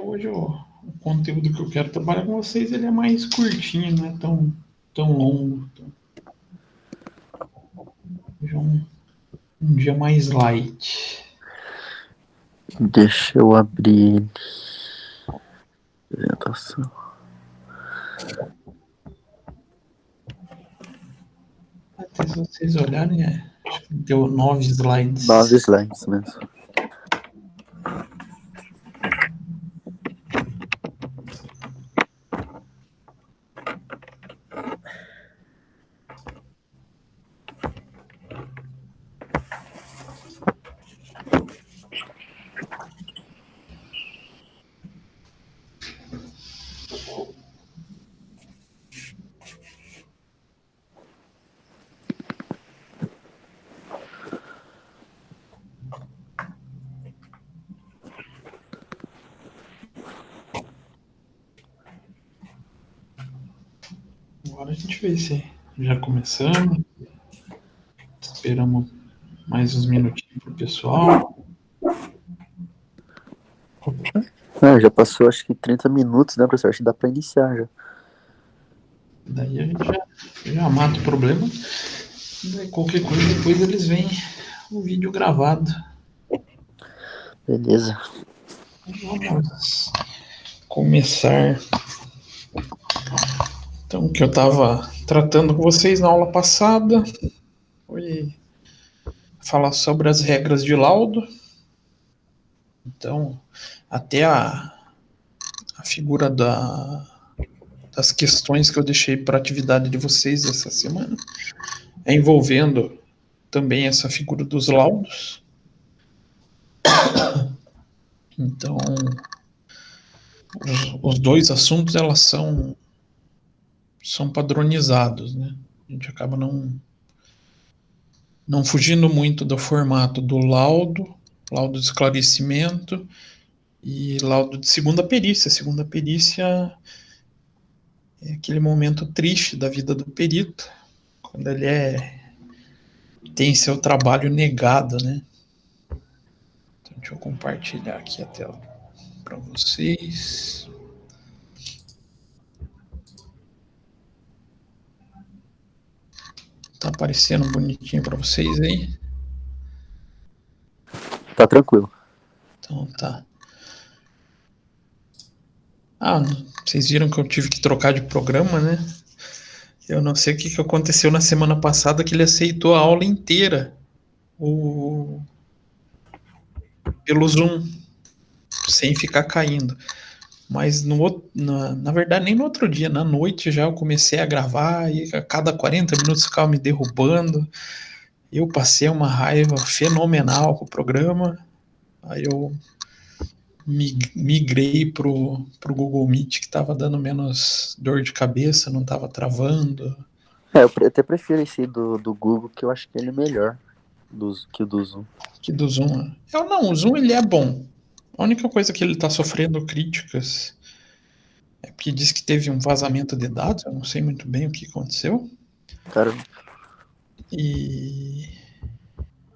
hoje o conteúdo que eu quero trabalhar com vocês ele é mais curtinho, não é tão longo. Então, hoje é um dia mais light. Deixa eu abrir ele. Apresentação. Até se vocês olharem, acho que deu 9 slides. 9 slides mesmo. Agora a gente vê se já começamos. Esperamos mais uns minutinhos pro pessoal. Já passou acho que 30 minutos, né, professor? Acho que dá pra iniciar já. Daí a gente já mata o problema. Daí qualquer coisa depois eles veem o vídeo gravado. Beleza. Vamos começar. Então, o que eu estava tratando com vocês na aula passada foi falar sobre as regras de laudo. Então, até a figura das questões que eu deixei para a atividade de vocês essa semana é envolvendo também essa figura dos laudos. Então, os dois assuntos elas são padronizados, né? A gente acaba não fugindo muito do formato do laudo de esclarecimento e laudo de segunda perícia. Segunda perícia é aquele momento triste da vida do perito, quando ele tem seu trabalho negado, né? Então, deixa eu compartilhar aqui a tela para vocês. Tá aparecendo bonitinho para vocês aí? Tá tranquilo. Então tá. Vocês viram que eu tive que trocar de programa, né? Eu não sei o que aconteceu na semana passada, que ele aceitou a aula inteira pelo Zoom, sem ficar caindo. Mas na verdade, nem no outro dia, na noite já eu comecei a gravar e a cada 40 minutos ficava me derrubando. Eu passei uma raiva fenomenal com o programa. Aí eu migrei pro Google Meet, que estava dando menos dor de cabeça, não estava travando. Eu até prefiro esse do Google, que eu acho que ele é melhor que o do Zoom. Que do Zoom. Não, o Zoom ele é bom. A única coisa que ele está sofrendo críticas é porque diz que teve um vazamento de dados, eu não sei muito bem o que aconteceu. Cara, E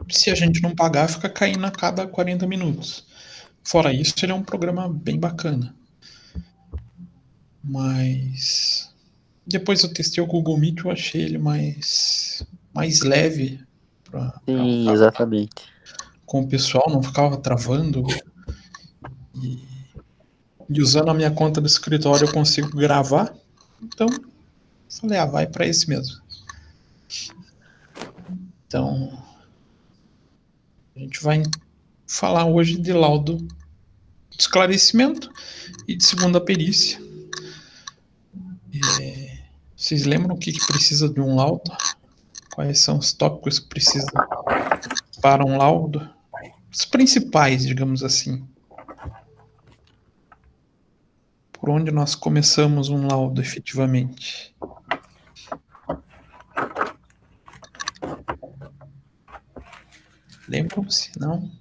se a gente não pagar, fica caindo a cada 40 minutos. Fora isso, ele é um programa bem bacana. Mas depois eu testei o Google Meet, eu achei ele mais leve para sim, exatamente. com o pessoal, não ficava travando. E usando a minha conta do escritório eu consigo gravar. Então, falei, vai para esse mesmo. Então, a gente vai falar hoje de laudo de esclarecimento e de segunda perícia. Vocês lembram o que precisa de um laudo? Quais são os tópicos que precisa para um laudo? Os principais, digamos assim. Por onde nós começamos um laudo efetivamente? Lembram-se? Não?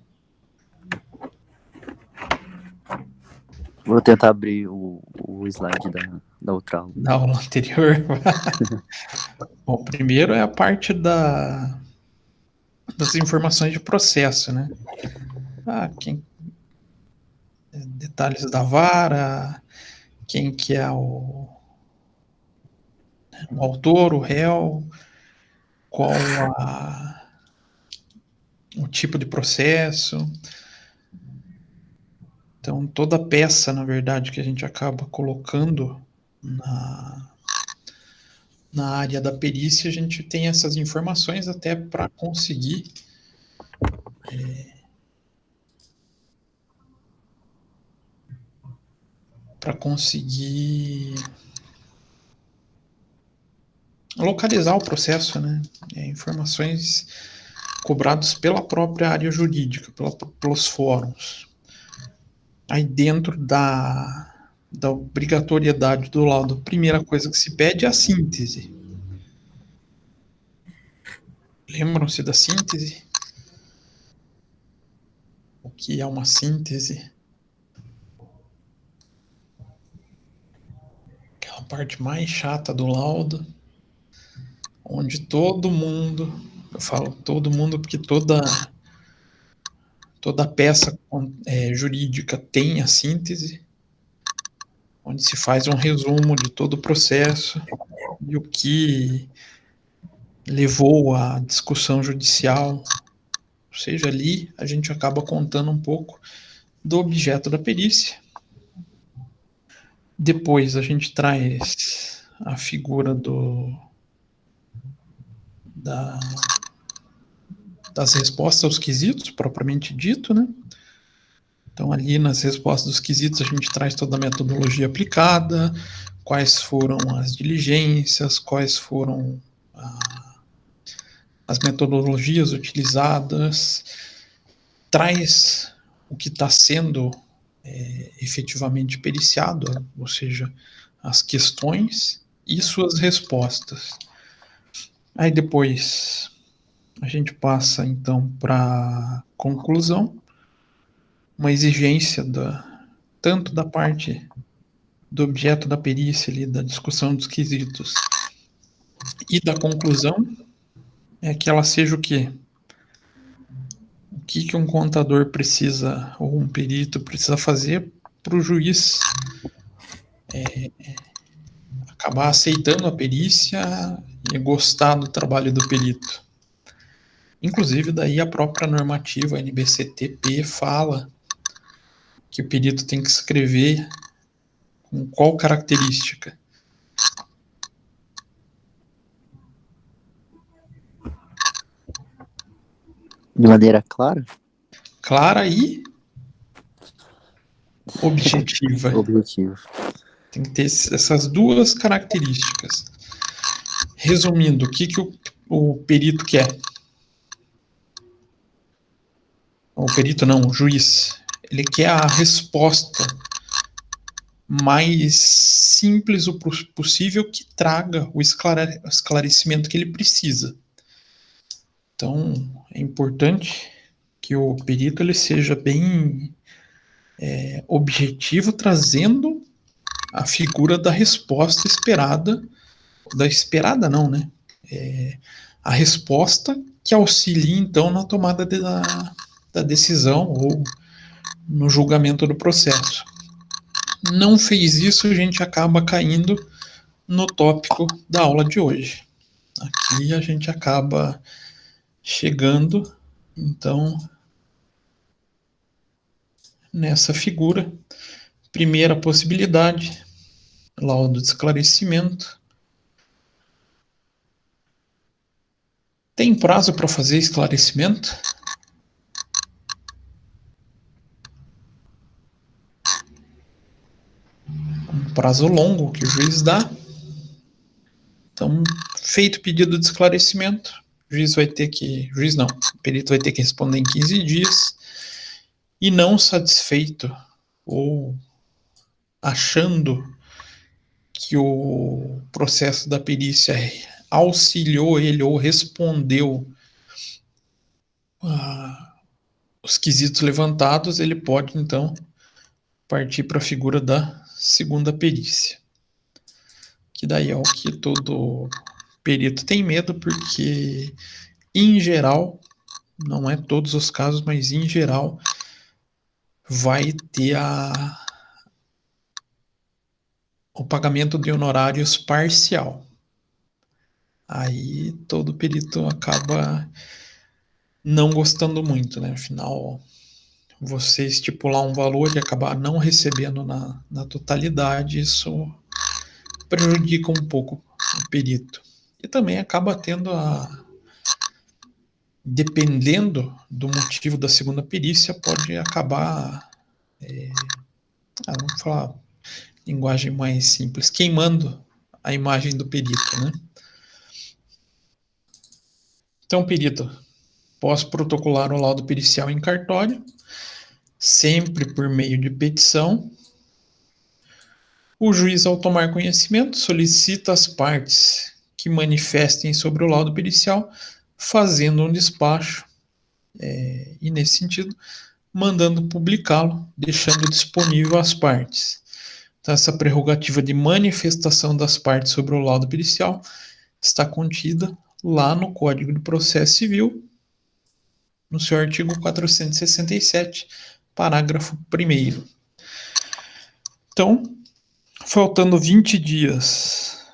Vou tentar abrir o slide da outra aula. Da aula anterior. Bom, primeiro é a parte das informações de processo, né? detalhes da vara, quem que é o autor, o réu, qual o tipo de processo. Então, toda peça, na verdade, que a gente acaba colocando na área da perícia, a gente tem essas informações até para conseguir localizar o processo, né? Informações cobradas pela própria área jurídica, pelos fóruns. Aí dentro da obrigatoriedade do laudo, a primeira coisa que se pede é a síntese. Lembram-se da síntese? O que é uma síntese? Aquela parte mais chata do laudo, onde todo mundo, eu falo todo mundo porque toda peça jurídica tem a síntese, onde se faz um resumo de todo o processo e o que levou à discussão judicial. Ou seja, ali a gente acaba contando um pouco do objeto da perícia. Depois a gente traz a figura das respostas aos quesitos, propriamente dito, né? Então, ali nas respostas dos quesitos, a gente traz toda a metodologia aplicada, quais foram as diligências, quais foram as metodologias utilizadas, traz o que está sendo efetivamente periciado, ou seja, as questões e suas respostas. Aí depois a gente passa então para a conclusão, uma exigência tanto da parte do objeto da perícia ali, da discussão dos quesitos e da conclusão, é que ela seja o quê? O que um contador precisa, ou um perito precisa fazer para o juiz acabar aceitando a perícia e gostar do trabalho do perito. Inclusive, daí a própria normativa NBCTP fala que o perito tem que escrever com qual característica. De maneira clara? Clara e objetiva. Objetivo. Tem que ter essas duas características. Resumindo, o que o perito quer? O perito não, o juiz. Ele quer a resposta mais simples o possível que traga o esclarecimento que ele precisa. Então, é importante que o perito ele seja bem objetivo, trazendo a figura da resposta esperada, né? A resposta que auxilia, então, na tomada da decisão ou no julgamento do processo. Não fez isso, a gente acaba caindo no tópico da aula de hoje. Aqui a gente acaba chegando, então, nessa figura. Primeira possibilidade, laudo de esclarecimento. Tem prazo para fazer esclarecimento? Um prazo longo que o juiz dá. Então, feito o pedido de esclarecimento, o juiz vai ter que... Juiz não, o perito vai ter que responder em 15 dias. E não satisfeito ou achando que o processo da perícia auxiliou ele ou respondeu os quesitos levantados, ele pode, então, partir para a figura da segunda perícia. Que daí é o que todo perito tem medo, porque, em geral, não é todos os casos, mas em geral, vai ter o pagamento de honorários parcial. Aí todo perito acaba não gostando muito, né? Afinal, você estipular um valor e acabar não recebendo na totalidade, isso prejudica um pouco o perito. E também acaba tendo dependendo do motivo da segunda perícia, pode acabar, vamos falar linguagem mais simples, queimando a imagem do perito, né? Então, perito, pós protocolar o laudo pericial em cartório, sempre por meio de petição. O juiz, ao tomar conhecimento, solicita às partes que manifestem sobre o laudo pericial, fazendo um despacho, e nesse sentido, mandando publicá-lo, deixando disponível às partes. Então, essa prerrogativa de manifestação das partes sobre o laudo pericial está contida lá no Código de Processo Civil, no seu artigo 467, parágrafo 1º. Então, faltando 20 dias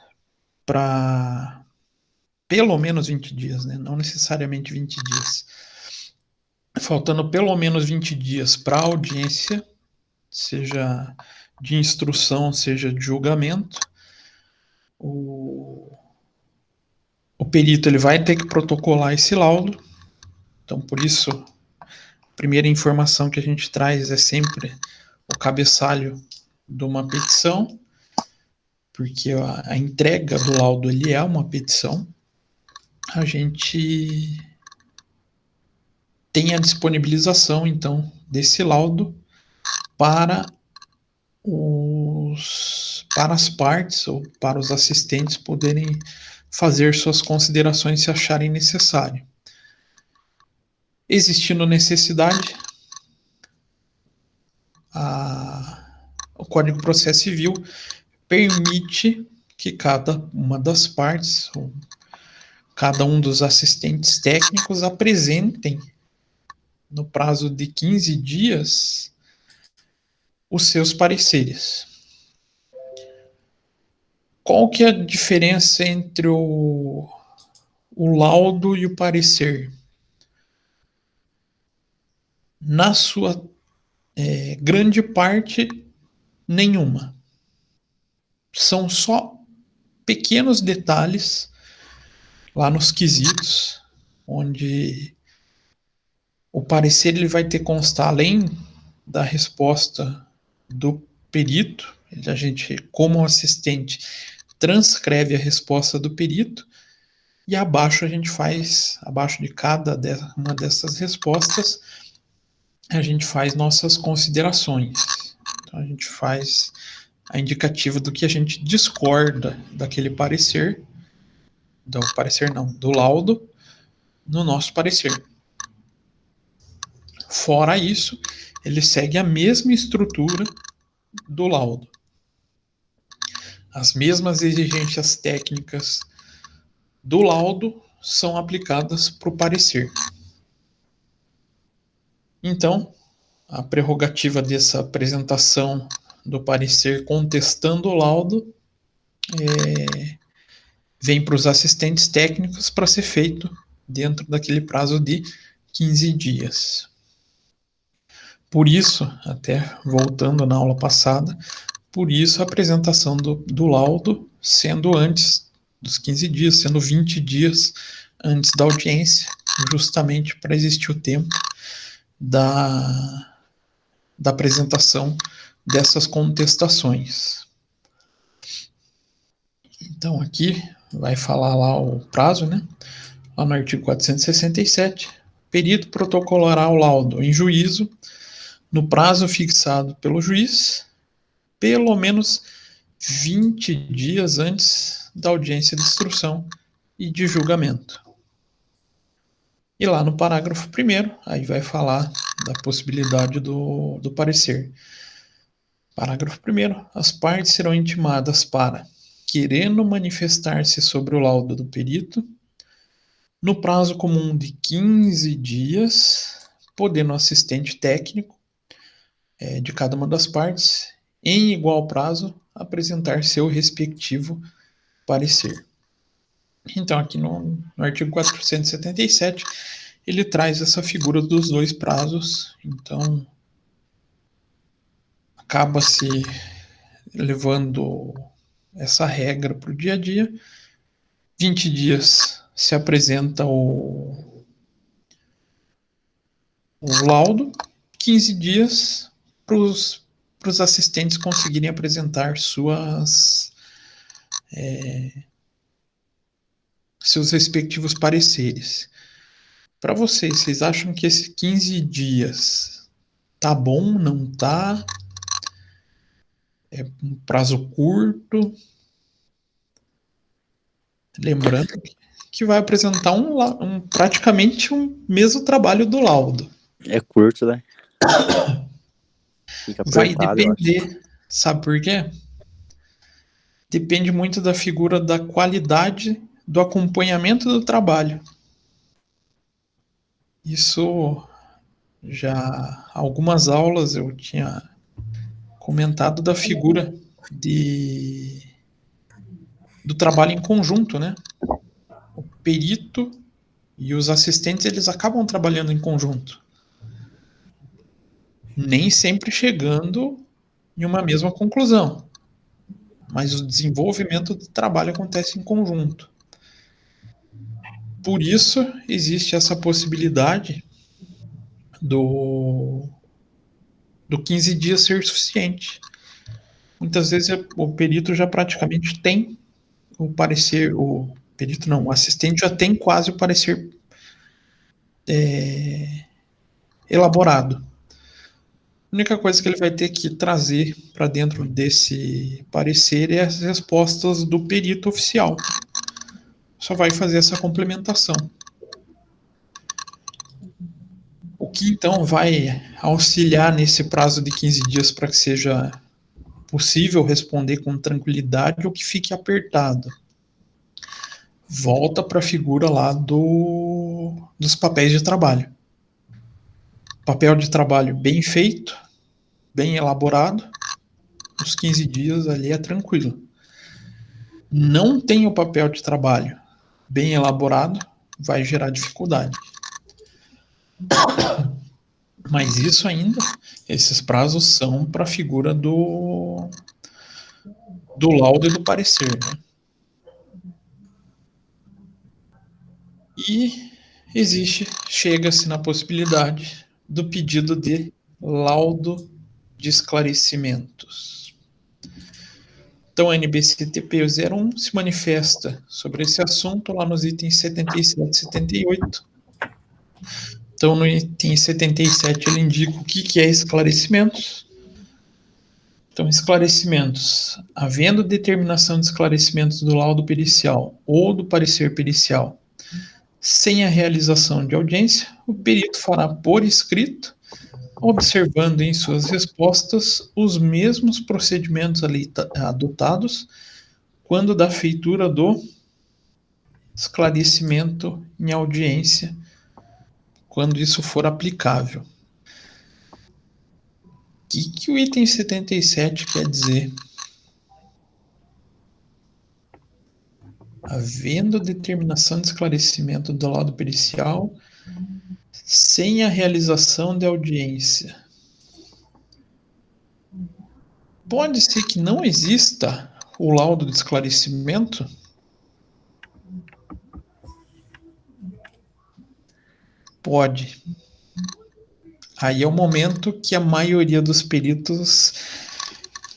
para... pelo menos 20 dias, né? Não necessariamente 20 dias. Faltando pelo menos 20 dias para a audiência, seja de instrução, seja de julgamento, o perito ele vai ter que protocolar esse laudo. Então, por isso, a primeira informação que a gente traz é sempre o cabeçalho de uma petição, porque a entrega do laudo ele é uma petição. A gente tem a disponibilização, então, desse laudo para as partes ou para os assistentes poderem fazer suas considerações se acharem necessário. Existindo necessidade, o Código de Processo Civil permite que cada uma das partes, ou cada um dos assistentes técnicos, apresentem, no prazo de 15 dias, os seus pareceres. Qual que é a diferença entre o laudo e o parecer? Na sua grande parte, nenhuma. São só pequenos detalhes lá nos quesitos, onde o parecer ele vai ter que constar, além da resposta do perito, a gente, como assistente, transcreve a resposta do perito, e abaixo a gente faz, abaixo de cada uma dessas respostas, a gente faz nossas considerações. Então a gente faz a indicativa do que a gente discorda daquele parecer, do laudo, no nosso parecer. Fora isso, ele segue a mesma estrutura do laudo. As mesmas exigências técnicas do laudo são aplicadas para o parecer. Então, a prerrogativa dessa apresentação do parecer contestando o laudo vem para os assistentes técnicos para ser feito dentro daquele prazo de 15 dias. Por isso, até voltando na aula passada, por isso a apresentação do laudo sendo antes dos 15 dias, sendo 20 dias antes da audiência, justamente para existir o tempo da apresentação dessas contestações. Então aqui vai falar lá o prazo, né? Lá no artigo 467, perito protocolará o laudo em juízo no prazo fixado pelo juiz, pelo menos 20 dias antes da audiência de instrução e de julgamento. E lá no parágrafo 1º, aí vai falar da possibilidade do parecer. Parágrafo 1º, as partes serão intimadas para, querendo manifestar-se sobre o laudo do perito, no prazo comum de 15 dias, podendo o assistente técnico de cada uma das partes, em igual prazo, apresentar seu respectivo parecer. Então, aqui no artigo 477, ele traz essa figura dos dois prazos, então acaba-se levando essa regra para o dia a dia. 20 dias se apresenta o laudo, 15 dias para os assistentes conseguirem apresentar seus respectivos pareceres. Para vocês acham que esses 15 dias tá bom, não tá? É um prazo curto? Lembrando que vai apresentar praticamente um mesmo trabalho do laudo. É curto, né? Fica Vai apertado, eu acho. depender, sabe por quê? Depende muito da figura da qualidade do acompanhamento do trabalho. Isso já algumas aulas eu tinha comentado da figura do trabalho em conjunto, né? O perito e os assistentes, eles acabam trabalhando em conjunto. Nem sempre chegando em uma mesma conclusão, mas o desenvolvimento do trabalho acontece em conjunto. Por isso, existe essa possibilidade do 15 dias ser suficiente. Muitas vezes o perito já praticamente tem o parecer, o perito não, o assistente já tem quase o parecer elaborado. A única coisa que ele vai ter que trazer para dentro desse parecer é as respostas do perito oficial. Só vai fazer essa complementação. O que então vai auxiliar nesse prazo de 15 dias para que seja possível responder com tranquilidade ou que fique apertado? Volta para a figura lá dos papéis de trabalho. Papel de trabalho bem feito, bem elaborado, os 15 dias ali é tranquilo. Não tem o papel de trabalho bem elaborado, vai gerar dificuldade. Mas isso ainda, esses prazos são para a figura do laudo e do parecer, né? E chega-se na possibilidade do pedido de laudo de esclarecimentos. Então, a NBCTP 01 se manifesta sobre esse assunto lá nos itens 77 e 78. Então, no item 77, ele indica o que é esclarecimentos. Então, esclarecimentos. Havendo determinação de esclarecimentos do laudo pericial ou do parecer pericial, sem a realização de audiência, o perito fará por escrito, observando em suas respostas os mesmos procedimentos ali adotados quando da feitura do esclarecimento em audiência, quando isso for aplicável. O que o item 77 quer dizer? Havendo determinação de esclarecimento do laudo pericial sem a realização de audiência. Pode ser que não exista o laudo de esclarecimento? Pode. Aí é o momento que a maioria dos peritos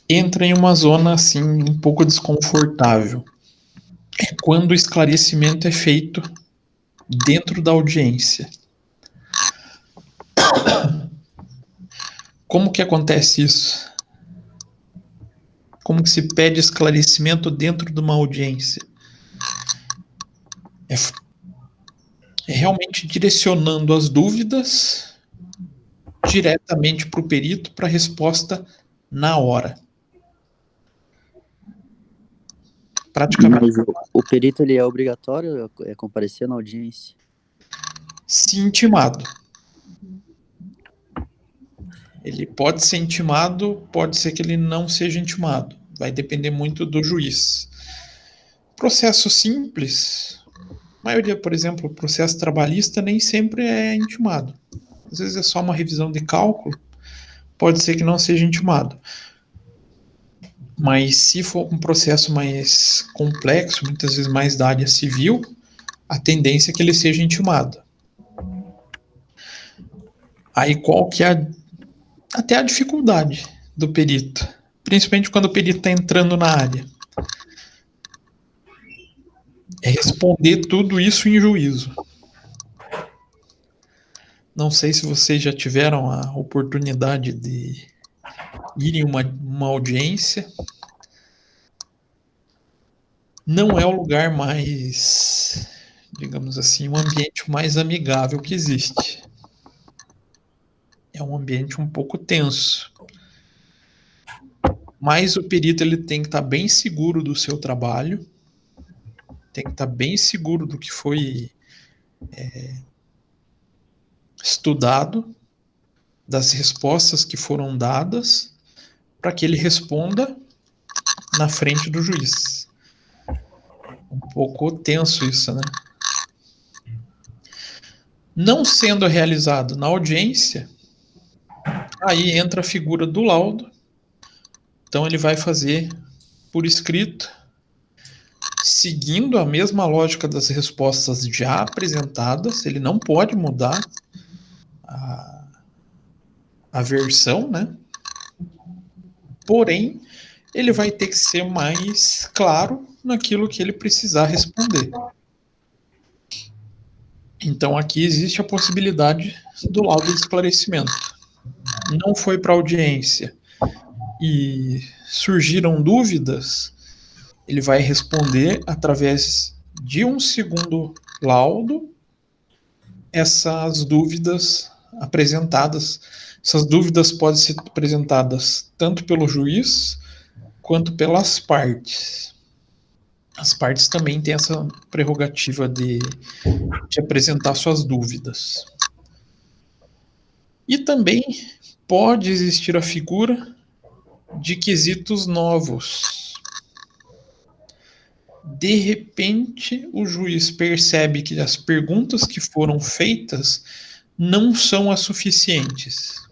entra em uma zona assim um pouco desconfortável. É quando o esclarecimento é feito dentro da audiência. Como que acontece isso? Como que se pede esclarecimento dentro de uma audiência? É realmente direcionando as dúvidas diretamente para o perito para a resposta na hora. Praticamente. Mas o perito, ele é obrigatório comparecer na audiência? Se intimado. Ele pode ser intimado, pode ser que ele não seja intimado. Vai depender muito do juiz. Processo simples, a maioria, por exemplo, o processo trabalhista nem sempre é intimado. Às vezes é só uma revisão de cálculo, pode ser que não seja intimado. Mas se for um processo mais complexo, muitas vezes mais da área civil, a tendência é que ele seja intimado. Aí qual que é até a dificuldade do perito? Principalmente quando o perito está entrando na área. É responder tudo isso em juízo. Não sei se vocês já tiveram a oportunidade de ir em uma audiência. Não é o lugar mais, digamos assim, um ambiente mais amigável que existe. É um ambiente um pouco tenso. Mas o perito ele tem que estar bem seguro do seu trabalho, tem que estar bem seguro do que foi estudado, das respostas que foram dadas, para que ele responda na frente do juiz. Um pouco tenso isso, né? Não sendo realizado na audiência, aí entra a figura do laudo. Então ele vai fazer por escrito, seguindo a mesma lógica das respostas já apresentadas. Ele não pode mudar a versão, né? Porém, ele vai ter que ser mais claro naquilo que ele precisar responder. Então aqui existe a possibilidade do laudo de esclarecimento. Não foi para audiência e surgiram dúvidas, ele vai responder através de um segundo laudo essas dúvidas apresentadas. Essas dúvidas podem ser apresentadas tanto pelo juiz quanto pelas partes. As partes também têm essa prerrogativa de apresentar suas dúvidas. E também pode existir a figura de quesitos novos. De repente, o juiz percebe que as perguntas que foram feitas não são as suficientes.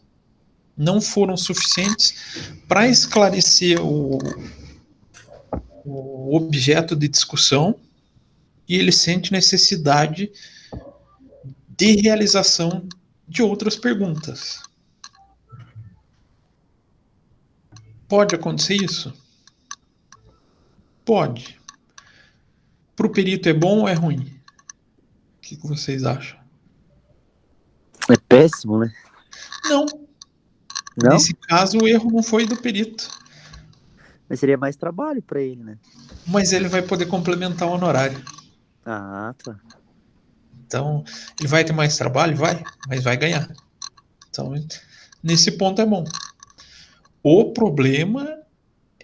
Não foram suficientes para esclarecer o objeto de discussão e ele sente necessidade de realização de outras perguntas. Pode acontecer isso? Pode. Para o perito é bom ou é ruim? O que vocês acham? É péssimo, né? Não. Nesse caso, o erro não foi do perito. Mas seria mais trabalho para ele, né? Mas ele vai poder complementar o honorário. Ah, tá. Então, ele vai ter mais trabalho? Vai, mas vai ganhar. Então, nesse ponto é bom. O problema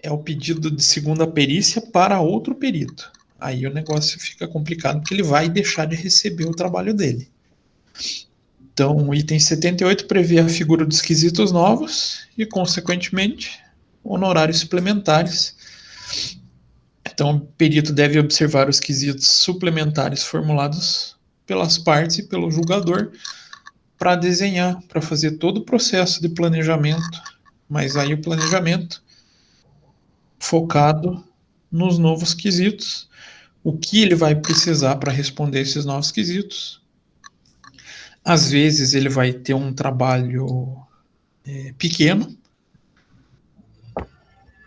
é o pedido de segunda perícia para outro perito. Aí o negócio fica complicado, porque ele vai deixar de receber o trabalho dele. Então, o item 78 prevê a figura dos quesitos novos e, consequentemente, honorários suplementares. Então, o perito deve observar os quesitos suplementares formulados pelas partes e pelo julgador para desenhar, para fazer todo o processo de planejamento, mas aí o planejamento focado nos novos quesitos, o que ele vai precisar para responder esses novos quesitos. Às vezes ele vai ter um trabalho pequeno.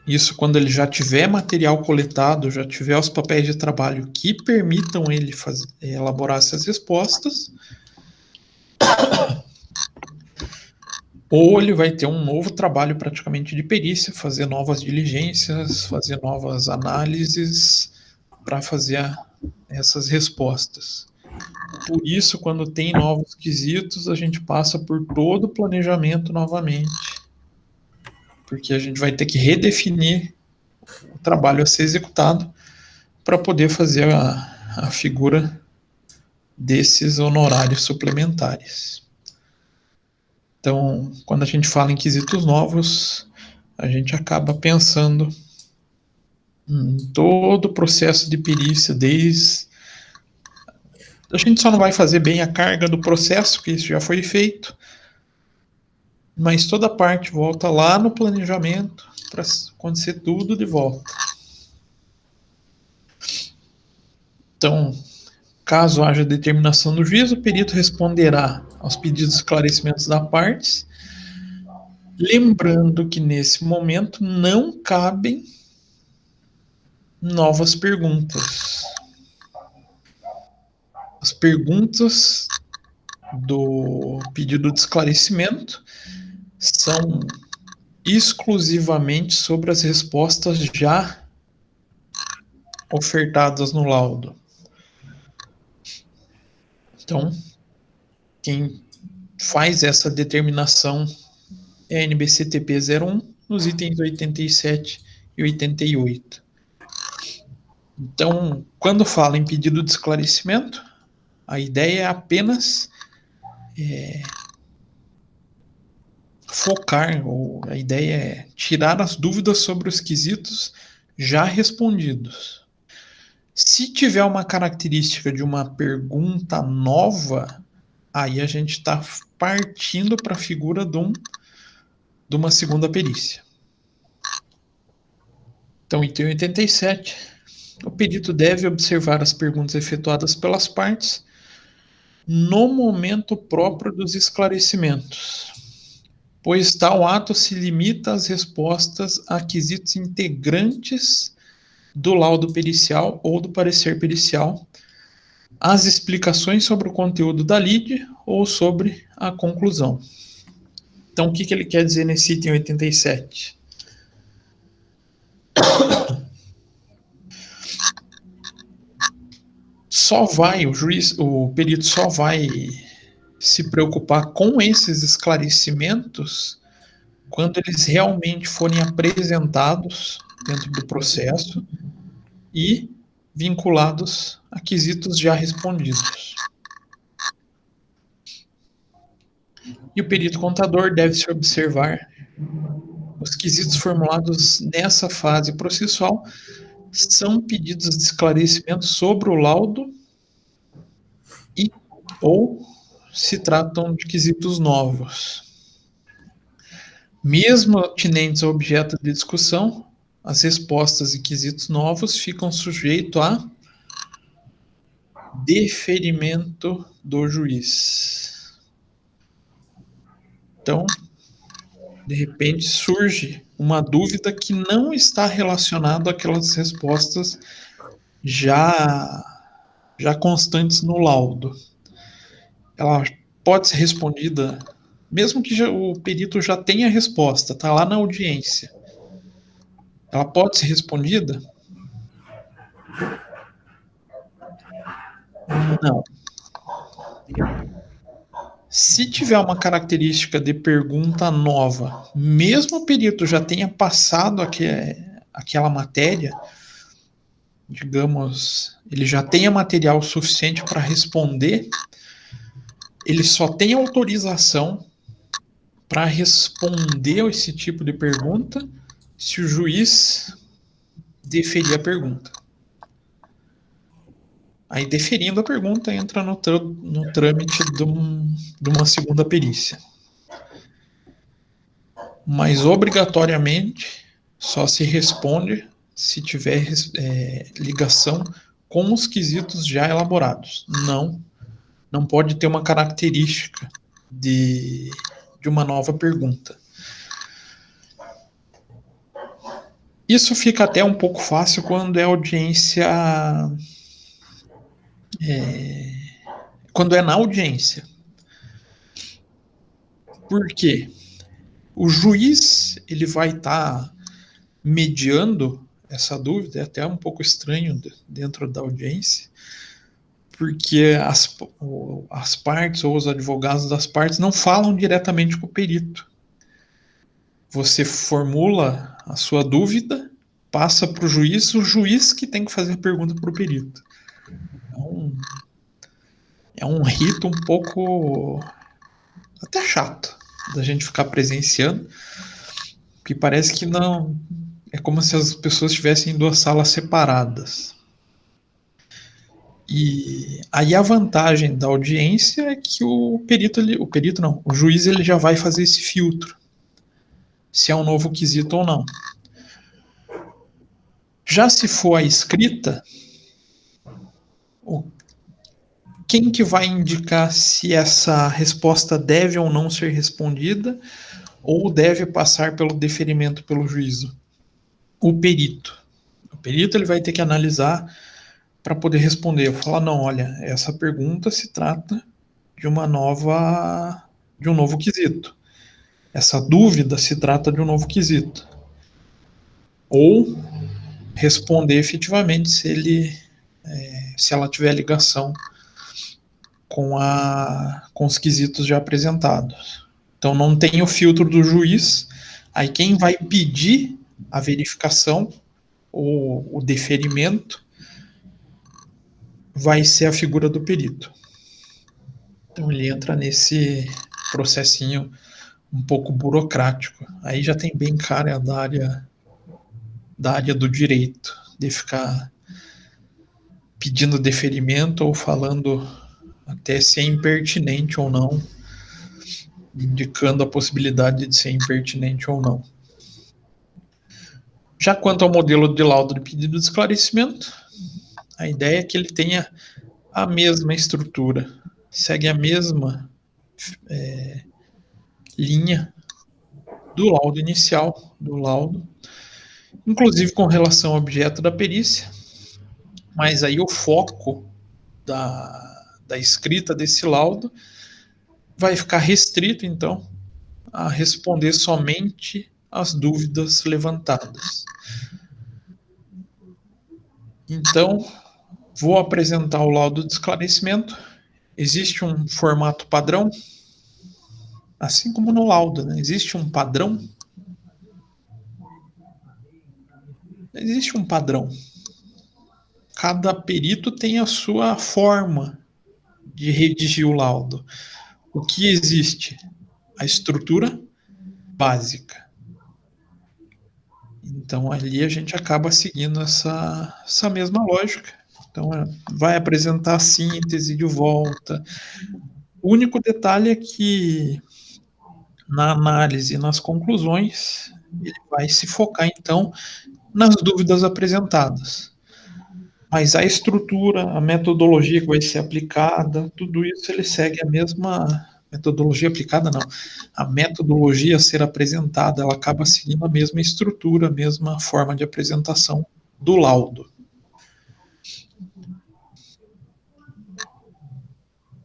Isso quando ele já tiver material coletado, já tiver os papéis de trabalho que permitam ele elaborar essas respostas. Ou ele vai ter um novo trabalho praticamente de perícia, fazer novas diligências, fazer novas análises para fazer essas respostas. Por isso, quando tem novos quesitos, a gente passa por todo o planejamento novamente, porque a gente vai ter que redefinir o trabalho a ser executado para poder fazer a figura desses honorários suplementares. Então, quando a gente fala em quesitos novos, a gente acaba pensando em todo o processo de perícia, desde... A gente só não vai fazer bem a carga do processo, que isso já foi feito, mas toda a parte volta lá no planejamento para acontecer tudo de volta. Então, caso haja determinação do juiz, o perito responderá aos pedidos de esclarecimentos da parte, lembrando que nesse momento não cabem novas perguntas. As perguntas do pedido de esclarecimento são exclusivamente sobre as respostas já ofertadas no laudo. Então, quem faz essa determinação é a NBCTP 01 nos itens 87 e 88. Então, quando fala em pedido de esclarecimento, a ideia é apenas focar, ou a ideia é tirar as dúvidas sobre os quesitos já respondidos. Se tiver uma característica de uma pergunta nova, aí a gente está partindo para a figura de uma segunda perícia. Então, item 87, o perito deve observar as perguntas efetuadas pelas partes no momento próprio dos esclarecimentos, pois tal ato se limita às respostas a quesitos integrantes do laudo pericial ou do parecer pericial, às explicações sobre o conteúdo da lide ou sobre a conclusão. Então, o que ele quer dizer nesse item 87? O perito só vai se preocupar com esses esclarecimentos quando eles realmente forem apresentados dentro do processo e vinculados a quesitos já respondidos. E o perito contador deve se observar os quesitos formulados nessa fase processual são pedidos de esclarecimento sobre o laudo e ou se tratam de quesitos novos. Mesmo atinentes ao objeto de discussão, as respostas e quesitos novos ficam sujeitos a deferimento do juiz. Então, de repente surge uma dúvida que não está relacionada àquelas respostas já constantes no laudo. Ela pode ser respondida, mesmo que o perito já tenha a resposta, está lá na audiência. Ela pode ser respondida? Não. Se tiver uma característica de pergunta nova, mesmo o perito já tenha passado aquela matéria, digamos, ele já tenha material suficiente para responder, ele só tem autorização para responder esse tipo de pergunta se o juiz deferir a pergunta. Aí, deferindo a pergunta, entra no trâmite de uma segunda perícia. Mas, obrigatoriamente, só se responde se tiver ligação com os quesitos já elaborados. Não pode ter uma característica de uma nova pergunta. Isso fica até um pouco fácil quando é audiência... quando é na audiência. Por quê? O juiz ele vai estar mediando essa dúvida, é até um pouco estranho dentro da audiência, porque as partes ou os advogados das partes não falam diretamente com o perito. Você formula a sua dúvida, passa para o juiz que tem que fazer a pergunta para o perito. É um rito um pouco até chato. da gente ficar presenciando, porque parece que não. É como se as pessoas estivessem em duas salas separadas. E aí a vantagem da audiência é que o perito não, o juiz ele já vai fazer esse filtro, se é um novo quesito ou não. Já se for a escrita, quem que vai indicar se essa resposta deve ou não ser respondida ou deve passar pelo deferimento pelo juízo? O perito. O perito ele vai ter que analisar para poder responder. Eu falar, não, olha, essa pergunta se trata de um novo quesito. Essa dúvida se trata de um novo quesito. Ou responder efetivamente se ela tiver ligação com os quesitos já apresentados. Então não tem o filtro do juiz, aí quem vai pedir a verificação ou o deferimento vai ser a figura do perito. Então ele entra nesse processinho um pouco burocrático. Aí já tem bem cara da área do direito, de ficar pedindo deferimento ou falando até se é impertinente ou não, indicando a possibilidade de ser impertinente ou não. Já quanto ao modelo de laudo de pedido de esclarecimento, a ideia é que ele tenha a mesma estrutura, segue a mesma linha do laudo inicial, do laudo, inclusive com relação ao objeto da perícia, mas aí o foco da escrita desse laudo vai ficar restrito, então, a responder somente as dúvidas levantadas. Então, vou apresentar o laudo de esclarecimento. Existe um formato padrão, assim como no laudo, né? Existe um padrão. Existe um padrão. Cada perito tem a sua forma de redigir o laudo. O que existe? A estrutura básica. Então, ali a gente acaba seguindo essa mesma lógica. Então, vai apresentar a síntese de volta. O único detalhe é que, na análise e nas conclusões, ele vai se focar, então, nas dúvidas apresentadas. Mas a estrutura, a metodologia que vai ser aplicada, tudo isso ele segue a mesma metodologia aplicada, não. A metodologia a ser apresentada, ela acaba seguindo a mesma estrutura, a mesma forma de apresentação do laudo.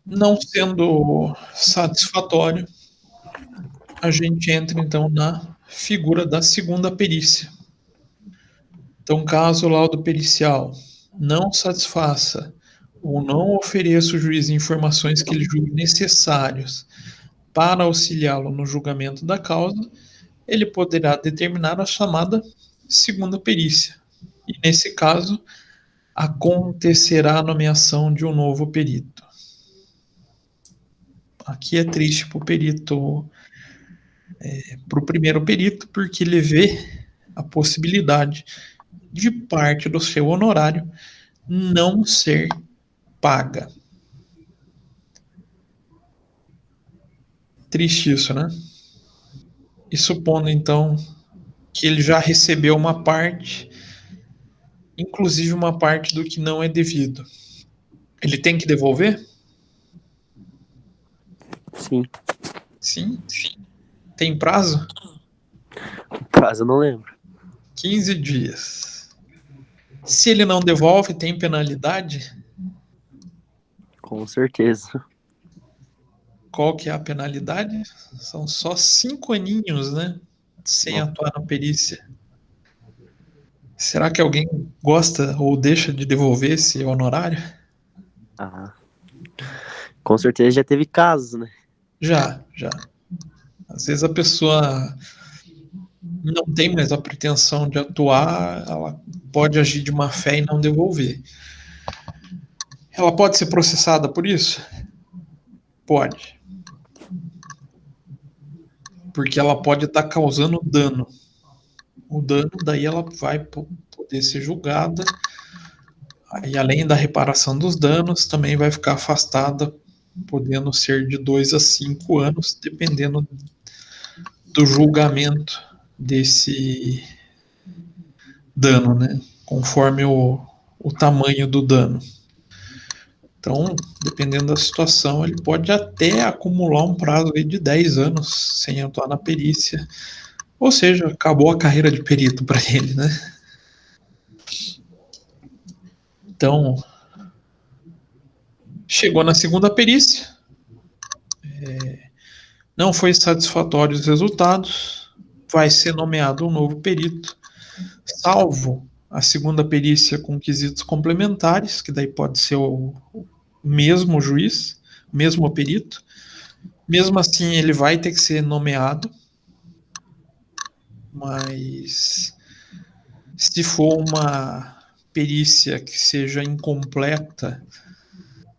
Não sendo satisfatório, a gente entra então na figura da segunda perícia. Então, caso o laudo pericial não satisfaça ou não ofereça ao juiz informações que ele julgue necessários para auxiliá-lo no julgamento da causa, ele poderá determinar a chamada segunda perícia. E, nesse caso, acontecerá a nomeação de um novo perito. Aqui é triste para o perito, para o primeiro perito, porque ele vê a possibilidade de parte do seu honorário não ser paga. Triste isso, né? E supondo, então, que ele já recebeu uma parte, inclusive uma parte do que não é devido. Ele tem que devolver? Sim. Sim. Tem prazo? Prazo eu não lembro. 15 dias. Se ele não devolve, tem penalidade? Com certeza. Qual que é a penalidade? São só 5 aninhos, né? Sem atuar na perícia. Será que alguém gosta ou deixa de devolver esse honorário? Ah. Com certeza já teve casos, né? Já. Às vezes a pessoa não tem mais a pretensão de atuar, ela pode agir de má fé e não devolver. Ela pode ser processada por isso? Pode. porque ela pode estar causando dano. O dano, daí ela vai poder ser julgada, e além da reparação dos danos, também vai ficar afastada, podendo ser de 2 a 5 anos, dependendo do julgamento desse dano, né? Conforme o tamanho do dano. Então, dependendo da situação, ele pode até acumular um prazo de 10 anos sem atuar na perícia. Ou seja, acabou a carreira de perito para ele, né? Então, chegou na segunda perícia, não foi satisfatório os resultados, vai ser nomeado um novo perito, salvo a segunda perícia com quesitos complementares, que daí pode ser o mesmo juiz, mesmo perito. Mesmo assim, ele vai ter que ser nomeado, mas se for uma perícia que seja incompleta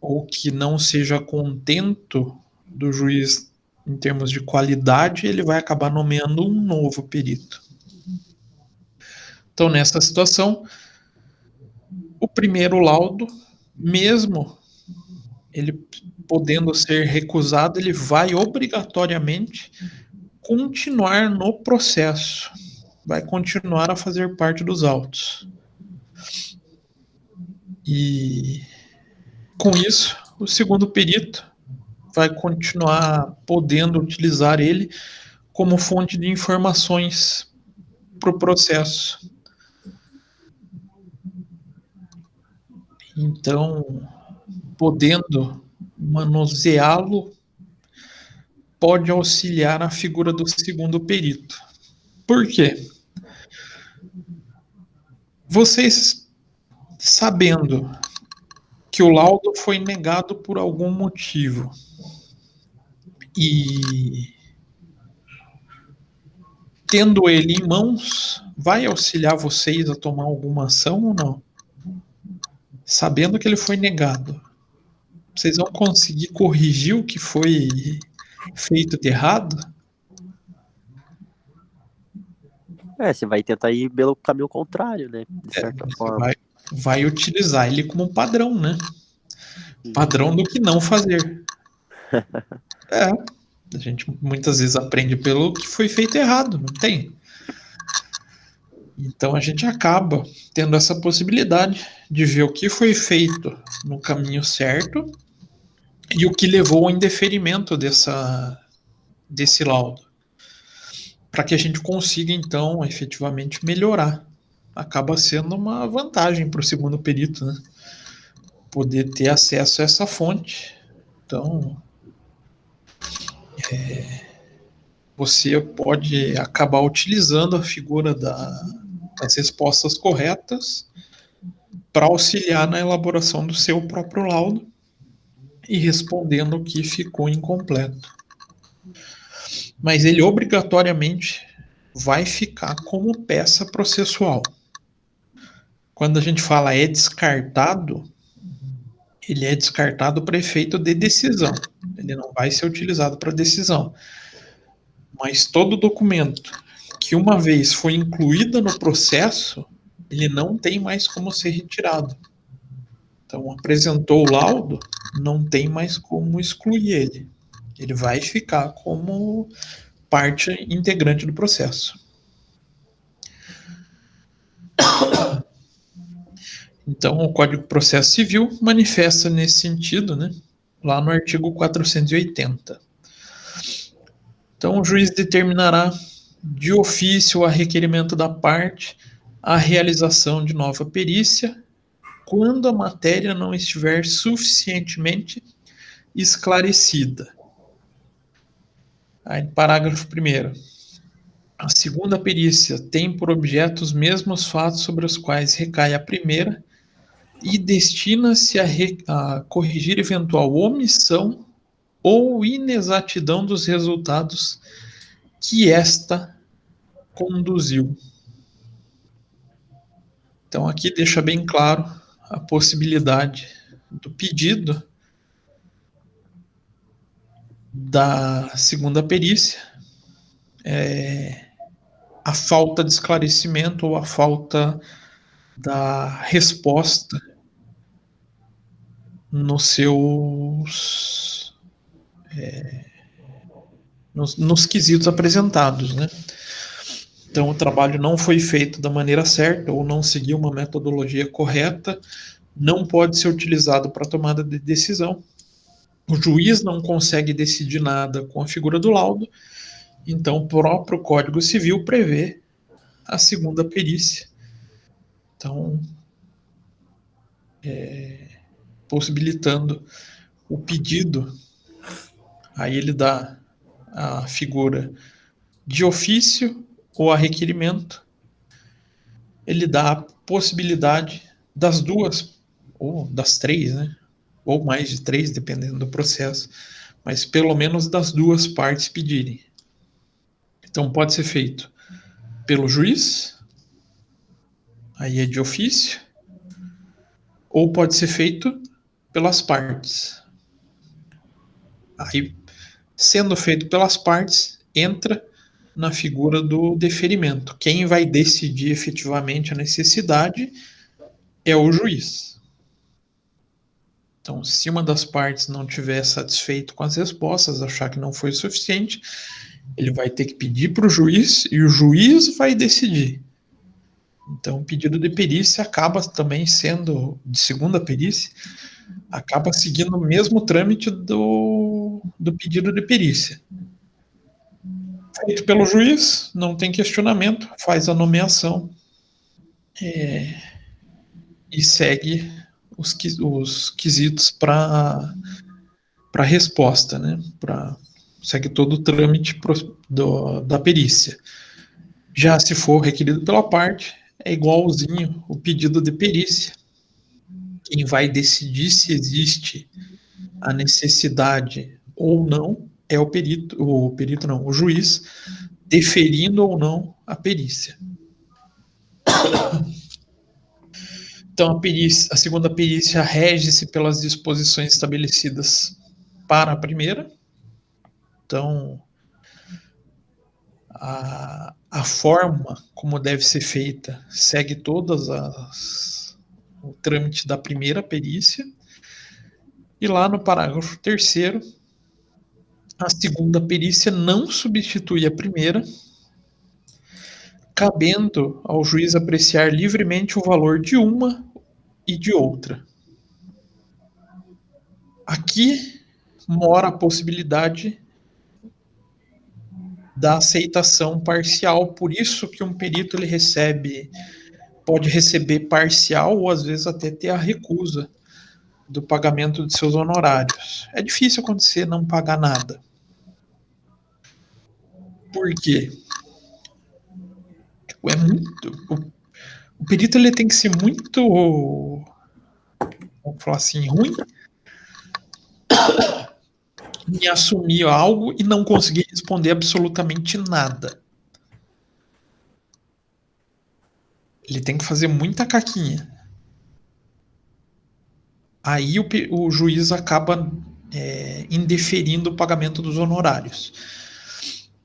ou que não seja contento do juiz em termos de qualidade, ele vai acabar nomeando um novo perito. Então, nessa situação, o primeiro laudo, mesmo ele podendo ser recusado, ele vai obrigatoriamente continuar no processo, vai continuar a fazer parte dos autos. E com isso, o segundo perito vai continuar podendo utilizar ele como fonte de informações para o processo. Então, podendo manuseá-lo, pode auxiliar a figura do segundo perito. Por quê? Vocês, sabendo que o laudo foi negado por algum motivo e tendo ele em mãos, vai auxiliar vocês a tomar alguma ação ou não? Sabendo que ele foi negado, vocês vão conseguir corrigir o que foi feito de errado? Você vai tentar ir pelo caminho contrário, né? De certa Você forma. vai utilizar ele como um padrão, né? Padrão do que não fazer. A gente muitas vezes aprende pelo que foi feito errado, não tem? Então a gente acaba tendo essa possibilidade de ver o que foi feito no caminho certo e o que levou ao indeferimento desse laudo, para que a gente consiga então efetivamente melhorar. Acaba sendo uma vantagem para o segundo perito, né? Poder ter acesso a essa fonte. Então, você pode acabar utilizando a figura das respostas corretas para auxiliar na elaboração do seu próprio laudo e respondendo o que ficou incompleto. Mas ele obrigatoriamente vai ficar como peça processual. Quando a gente fala é descartado, ele é descartado para efeito de decisão. Ele não vai ser utilizado para decisão. Mas todo documento que uma vez foi incluído no processo, ele não tem mais como ser retirado. Então, apresentou o laudo, não tem mais como excluir ele. Ele vai ficar como parte integrante do processo. Então, o Código de Processo Civil manifesta nesse sentido, né, lá no artigo 480. Então, o juiz determinará de ofício a requerimento da parte a realização de nova perícia quando a matéria não estiver suficientemente esclarecida. Aí, parágrafo 1º. A segunda perícia tem por objeto os mesmos fatos sobre os quais recai a primeira e destina-se a corrigir eventual omissão ou inexatidão dos resultados que esta conduziu. Então, aqui deixa bem claro a possibilidade do pedido da segunda perícia a falta de esclarecimento ou a falta da resposta nos quesitos apresentados, né? Então, o trabalho não foi feito da maneira certa ou não seguiu uma metodologia correta, não pode ser utilizado para tomada de decisão. O juiz não consegue decidir nada com a figura do laudo, então o próprio Código Civil prevê a segunda perícia. Então, possibilitando o pedido, aí ele dá a figura de ofício ou a requerimento, ele dá a possibilidade das duas, ou das três, né? Ou mais de três, dependendo do processo, mas pelo menos das duas partes pedirem. Então pode ser feito pelo juiz, aí é de ofício, ou pode ser feito pelas partes. Aí, sendo feito pelas partes, entra na figura do deferimento. Quem vai decidir efetivamente a necessidade é o juiz. Então, se uma das partes não estiver satisfeito com as respostas, achar que não foi suficiente, ele vai ter que pedir para o juiz e o juiz vai decidir. Então, o pedido de perícia acaba também sendo, de segunda perícia, acaba seguindo o mesmo trâmite do pedido de perícia. Feito pelo juiz, não tem questionamento, faz a nomeação e segue os quesitos para resposta, né? Segue todo o trâmite da perícia. Já se for requerido pela parte, é igualzinho o pedido de perícia. Quem vai decidir se existe a necessidade ou não é o juiz, deferindo ou não a perícia. Então, a segunda perícia rege-se pelas disposições estabelecidas para a primeira. Então, a forma como deve ser feita segue todas o trâmite da primeira perícia. E lá no parágrafo 3º, a segunda perícia não substitui a primeira, cabendo ao juiz apreciar livremente o valor de uma e de outra. Aqui mora a possibilidade da aceitação parcial, por isso que um perito ele pode receber parcial ou às vezes até ter a recusa do pagamento de seus honorários. É difícil acontecer não pagar nada. Por quê? O perito ele tem que ser muito, vamos falar assim, ruim em assumir algo e não conseguir responder absolutamente nada. Ele tem que fazer muita caquinha. Aí o juiz acaba indeferindo o pagamento dos honorários.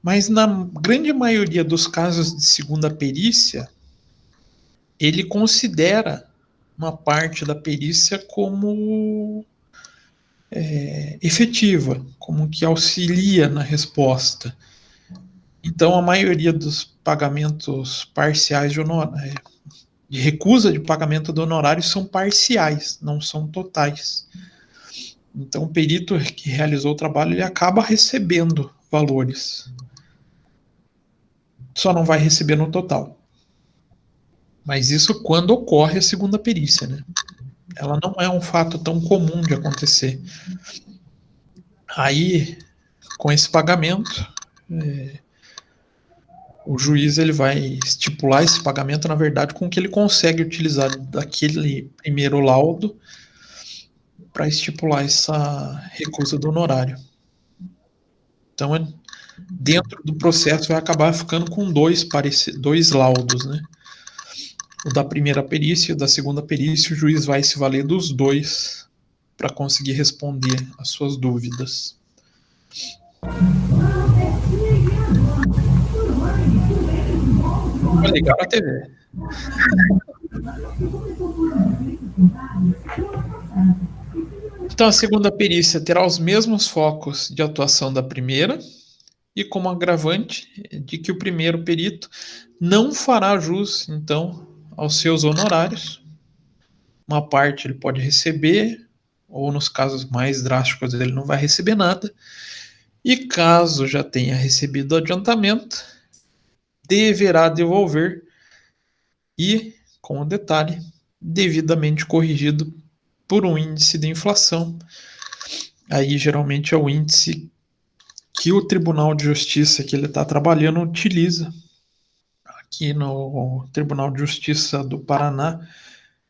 Mas na grande maioria dos casos de segunda perícia, ele considera uma parte da perícia como efetiva, como que auxilia na resposta. Então, a maioria dos pagamentos parciais de recusa de pagamento do honorário são parciais, não são totais. Então, o perito que realizou o trabalho, ele acaba recebendo valores. Só não vai receber no total. Mas isso quando ocorre a segunda perícia, né? Ela não é um fato tão comum de acontecer. Aí, com esse pagamento, o juiz ele vai estipular esse pagamento, na verdade, com o que ele consegue utilizar daquele primeiro laudo para estipular essa recusa do honorário. Então, dentro do processo, vai acabar ficando com dois laudos, né? O da primeira perícia e o da segunda perícia, o juiz vai se valer dos dois para conseguir responder as suas dúvidas. Vou ligar a TV. Então, a segunda perícia terá os mesmos focos de atuação da primeira, e como agravante de que o primeiro perito não fará jus, então, aos seus honorários. Uma parte ele pode receber, ou nos casos mais drásticos ele não vai receber nada. E caso já tenha recebido adiantamento, deverá devolver e, com o detalhe, devidamente corrigido por um índice de inflação. Aí geralmente é o índice que o Tribunal de Justiça que ele está trabalhando utiliza. Aqui no Tribunal de Justiça do Paraná,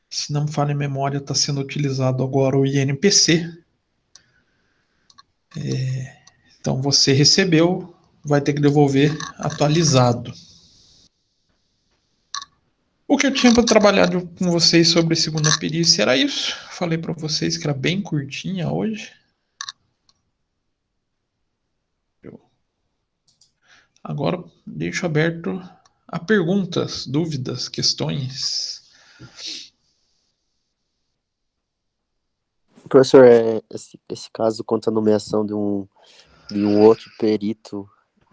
se não me falha a memória, está sendo utilizado agora o INPC. Então você recebeu, vai ter que devolver atualizado. O que eu tinha para trabalhar com vocês sobre segunda perícia era isso. Falei para vocês que era bem curtinha hoje. Agora deixo aberto a perguntas, dúvidas, questões. Professor, esse caso contra a nomeação de um outro perito,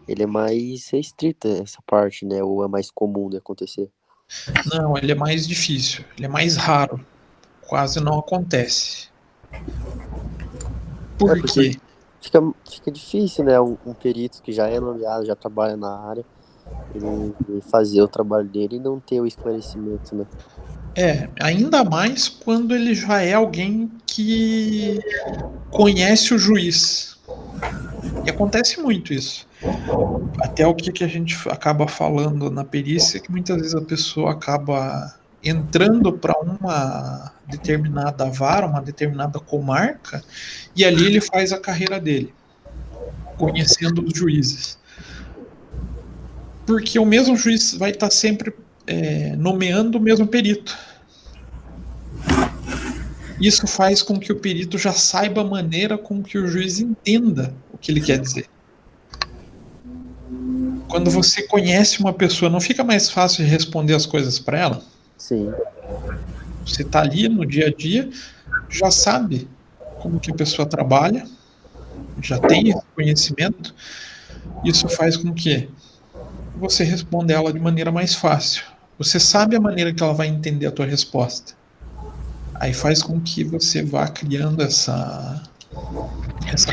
ele é mais restrito essa parte, né? Ou é mais comum de acontecer? Não, ele é mais difícil, ele é mais raro. Quase não acontece. Por Porque quê? fica difícil, né? Um perito que já é nomeado, já trabalha na área, ele fazer o trabalho dele e não ter o esclarecimento, né? Ainda mais quando ele já é alguém que conhece o juiz. E acontece muito isso. Até o que a gente acaba falando na perícia, que muitas vezes a pessoa acaba entrando para uma determinada vara, uma determinada comarca, e ali ele faz a carreira dele, conhecendo os juízes. Porque o mesmo juiz vai estar sempre nomeando o mesmo perito. Isso faz com que o perito já saiba a maneira com que o juiz entenda o que ele quer dizer. Quando você conhece uma pessoa, não fica mais fácil de responder as coisas para ela? Sim. Você está ali no dia a dia, já sabe como que a pessoa trabalha, já tem esse conhecimento. Isso faz com que você responda ela de maneira mais fácil. Você sabe a maneira que ela vai entender a tua resposta. Aí faz com que você vá criando essa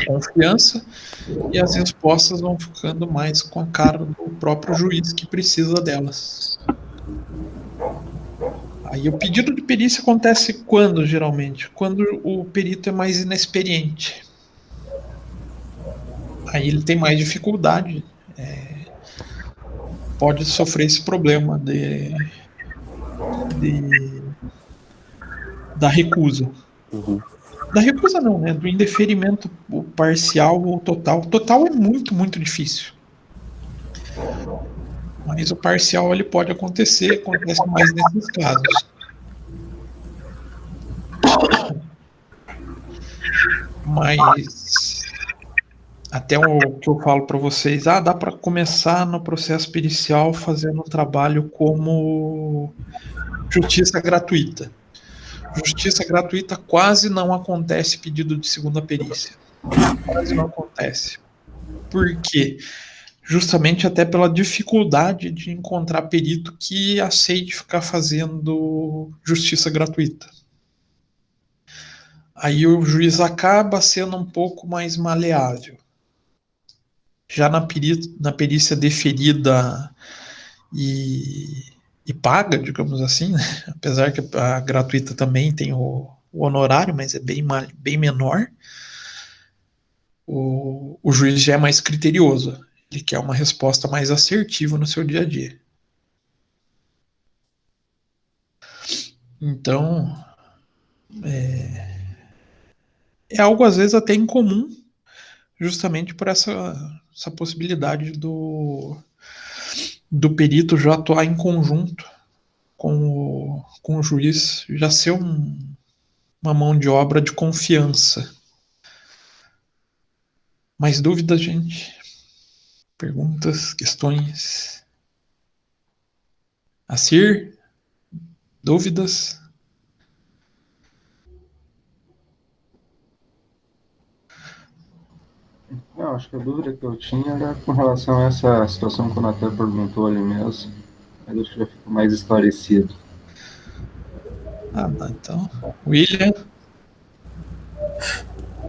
confiança e as respostas vão ficando mais com a cara do próprio juiz que precisa delas. Aí o pedido de perícia acontece quando, geralmente? Quando o perito é mais inexperiente. Aí ele tem mais dificuldade, pode sofrer esse problema da recusa. Uhum. Da recusa não, né? Do indeferimento parcial ou total. Total é muito, muito difícil. Mas o parcial ele pode acontecer, acontece mais nesses casos. Mas até o que eu falo para vocês, dá para começar no processo pericial fazendo um trabalho como justiça gratuita. Justiça gratuita quase não acontece pedido de segunda perícia. Quase não acontece. Por quê? Justamente até pela dificuldade de encontrar perito que aceite ficar fazendo justiça gratuita. Aí o juiz acaba sendo um pouco mais maleável. Já na perícia deferida e paga, digamos assim, né? Apesar que a gratuita também tem o honorário, mas é bem menor, o juiz já é mais criterioso. Ele quer uma resposta mais assertiva no seu dia a dia. Então, é algo às vezes até incomum, justamente por essa possibilidade do perito já atuar em conjunto com o juiz, já ser uma mão de obra de confiança. Mais dúvidas, gente? Perguntas, questões? Acir, dúvidas? Não, acho que a dúvida que eu tinha era com relação a essa situação que o Natan perguntou ali mesmo, mas acho que já ficou mais esclarecido. Ah, tá, então. William?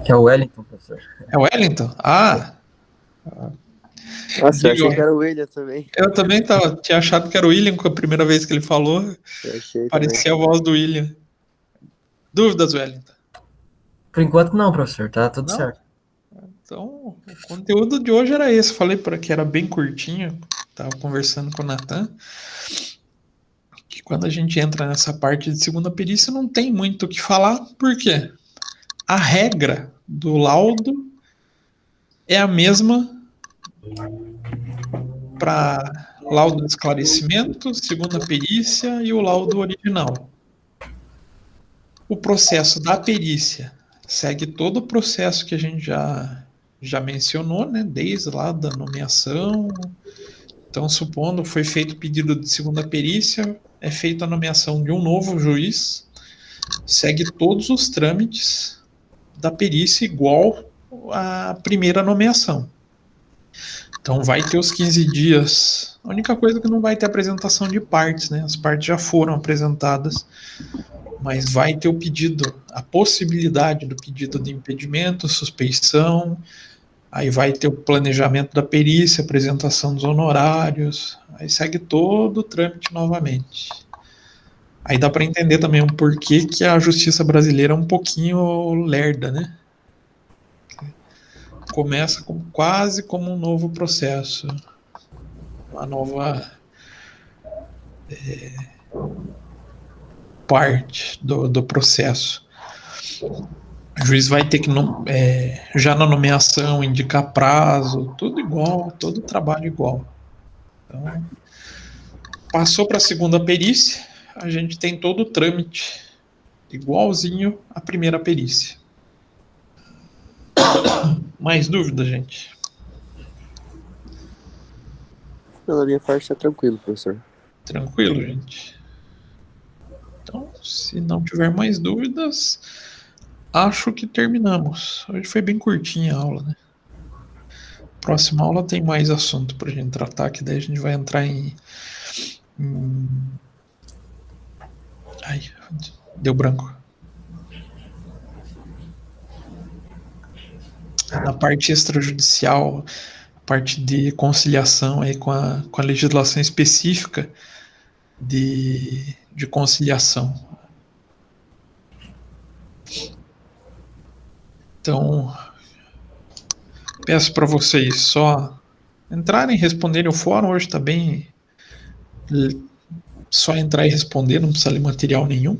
É o Wellington, professor. É o Wellington? Ah! Nossa, eu achei Diga, que era o William também. eu também tinha achado que era o William com a primeira vez que ele falou. Eu achei também. Parecia a voz do William. Dúvidas, Wellington? Por enquanto não, professor, tá tudo Não? certo. Então, o conteúdo de hoje era esse. Falei para que era bem curtinho. Tava conversando com o Natan. Que quando a gente entra nessa parte de segunda perícia, não tem muito o que falar. Por quê? A regra do laudo é a mesma para laudo de esclarecimento, segunda perícia e o laudo original. O processo da perícia segue todo o processo que a gente já mencionou, né? Desde lá da nomeação. Então, supondo foi feito o pedido de segunda perícia, é feita a nomeação de um novo juiz, segue todos os trâmites da perícia igual à primeira nomeação. Então, vai ter os 15 dias. A única coisa que não vai ter apresentação de partes, né? As partes já foram apresentadas, mas vai ter o pedido, a possibilidade do pedido de impedimento, suspeição, aí vai ter o planejamento da perícia, apresentação dos honorários, aí segue todo o trâmite novamente. Aí dá para entender também o porquê que a justiça brasileira é um pouquinho lerda, né? Começa quase como um novo processo, uma nova parte do processo. O juiz vai ter que, já na nomeação, indicar prazo, tudo igual, todo o trabalho igual. Então, passou para a segunda perícia, a gente tem todo o trâmite igualzinho à primeira perícia. Mais dúvida, gente? Pela minha parte, tá tranquilo, professor. Tranquilo, gente? Então, se não tiver mais dúvidas, acho que terminamos. Hoje foi bem curtinha a aula, né? Próxima aula tem mais assunto para a gente tratar, que daí a gente vai entrar em... Ai, deu branco. Na parte extrajudicial, a parte de conciliação aí com a legislação específica de conciliação. Então, peço para vocês só entrarem e responderem o fórum. Hoje está bem... Só entrar e responder, não precisa ler material nenhum.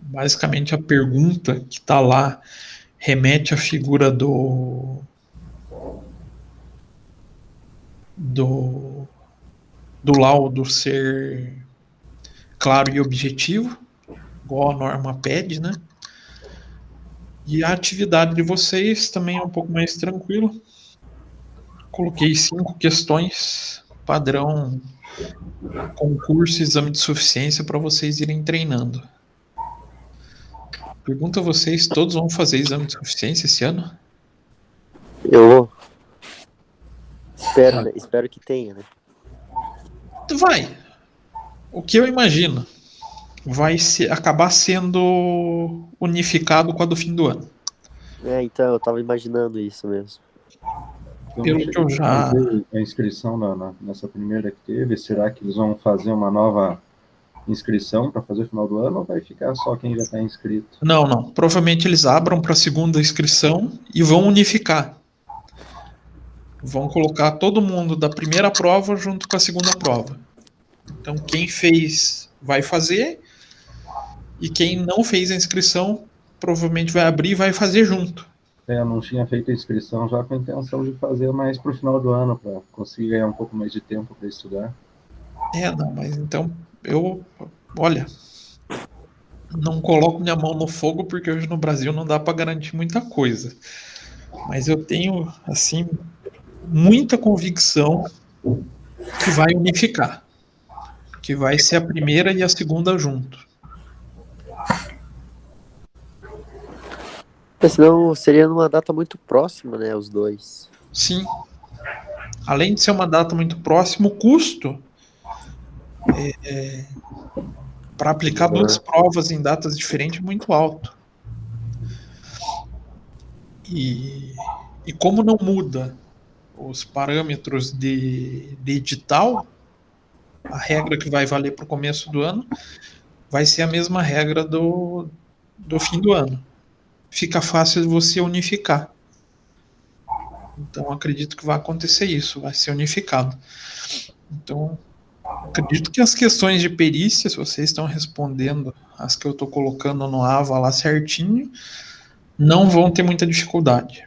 Basicamente, a pergunta que está lá remete à figura do laudo ser claro e objetivo, igual a norma pede, né? E a atividade de vocês também é um pouco mais tranquila. Coloquei 5 questões padrão concurso e exame de suficiência para vocês irem treinando. Pergunto a vocês, todos vão fazer exame de suficiência esse ano? Eu vou. Espero que tenha, né? Vai. O que eu imagino vai acabar sendo unificado com a do fim do ano. Então, eu tava imaginando isso mesmo. Então, Pelo que eu já... A inscrição nessa primeira que teve, será que eles vão fazer uma nova inscrição para fazer o final do ano ou vai ficar só quem já está inscrito? Não. Provavelmente eles abram para a segunda inscrição e vão unificar. Vão colocar todo mundo da primeira prova junto com a segunda prova. Então, quem fez vai fazer e quem não fez a inscrição provavelmente vai abrir e vai fazer junto. Eu não tinha feito a inscrição já com a intenção de fazer mais para o final do ano, para conseguir ganhar um pouco mais de tempo para estudar. Não, mas então olha, não coloco minha mão no fogo porque hoje no Brasil não dá para garantir muita coisa. Mas eu tenho, assim, muita convicção que vai unificar, que vai ser a primeira e a segunda junto. Mas senão seria numa data muito próxima, né? Os dois. Sim. Além de ser uma data muito próxima, o custo para aplicar duas provas em datas diferentes é muito alto. E como não muda os parâmetros de edital, a regra que vai valer para o começo do ano vai ser a mesma regra do fim do ano. Fica fácil de você unificar. Então, acredito que vai acontecer isso, vai ser unificado. Então, acredito que as questões de perícia, se vocês estão respondendo as que eu estou colocando no AVA lá certinho, não vão ter muita dificuldade.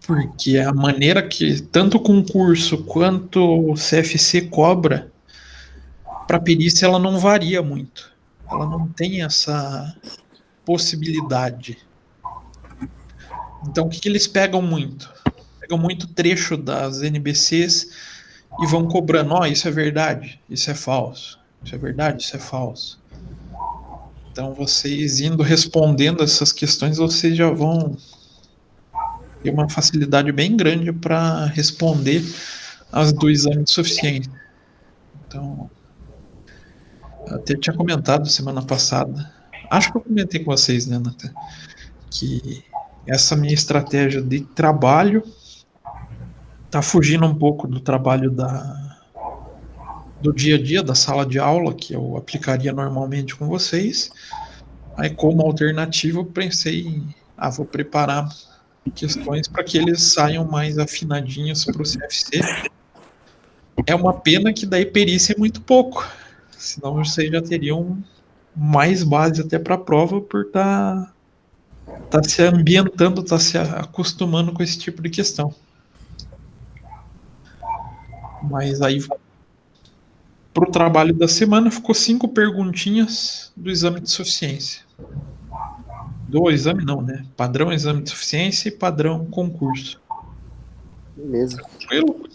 Porque a maneira que tanto o concurso quanto o CFC cobra, para perícia ela não varia muito. Ela não tem essa possibilidade. Então, o que eles pegam muito? Pegam muito trecho das NBCs e vão cobrando, isso é verdade, isso é falso, isso é verdade, isso é falso. Então, vocês indo respondendo essas questões, vocês já vão ter uma facilidade bem grande para responder as do exame de suficiência. Então, eu até tinha comentado semana passada, acho que eu comentei com vocês, né, Nathan, que essa minha estratégia de trabalho tá fugindo um pouco do trabalho do dia a dia, da sala de aula, que eu aplicaria normalmente com vocês. Aí, como alternativa, eu pensei em, vou preparar questões para que eles saiam mais afinadinhos para o CFC. É uma pena que daí perícia é muito pouco, senão vocês já teriam mais base até para a prova por tá se ambientando, tá se acostumando com esse tipo de questão. Mas aí, para o trabalho da semana, ficou 5 perguntinhas do exame de suficiência. Do exame não, né? Padrão exame de suficiência e padrão concurso. Beleza. Tranquilo?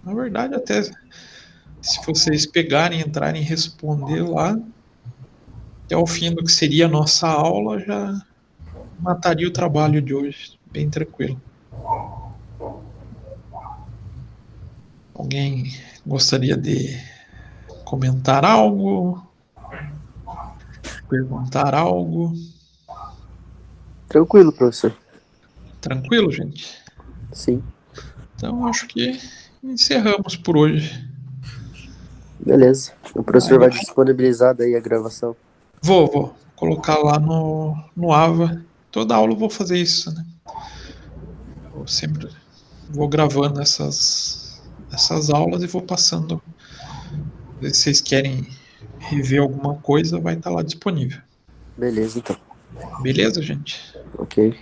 Na verdade, até se vocês pegarem, entrarem e responder lá, até o fim do que seria a nossa aula, já mataria o trabalho de hoje. Bem tranquilo. Alguém gostaria de comentar algo? Perguntar algo? Tranquilo, professor. Tranquilo, gente? Sim. Então, acho que encerramos por hoje. Beleza. O professor vai disponibilizar daí a gravação. Vou colocar lá no AVA. Toda aula eu vou fazer isso, né? Eu sempre vou gravando essas aulas e vou passando. Se vocês querem rever alguma coisa, vai estar lá disponível. Beleza, então. Beleza, gente? Ok.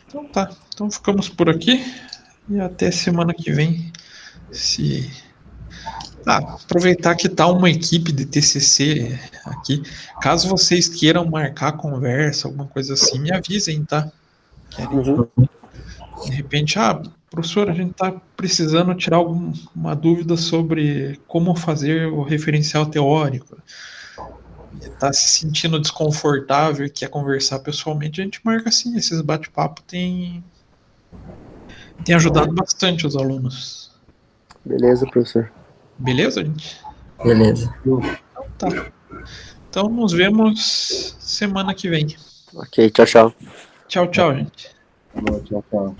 Então tá. Então ficamos por aqui. E até semana que vem. Aproveitar que tá uma equipe de TCC aqui. Caso vocês queiram marcar conversa, alguma coisa assim, me avisem, tá? De repente, professor, a gente tá precisando tirar alguma dúvida sobre como fazer o referencial teórico. Tá se sentindo desconfortável e quer conversar pessoalmente, a gente marca assim. Esses bate-papo tem ajudado bastante os alunos. Beleza, professor. Beleza, gente? Beleza. Então tá. Então nos vemos semana que vem. Ok, tchau, tchau. Tchau, tchau, gente. Boa, tchau, tchau.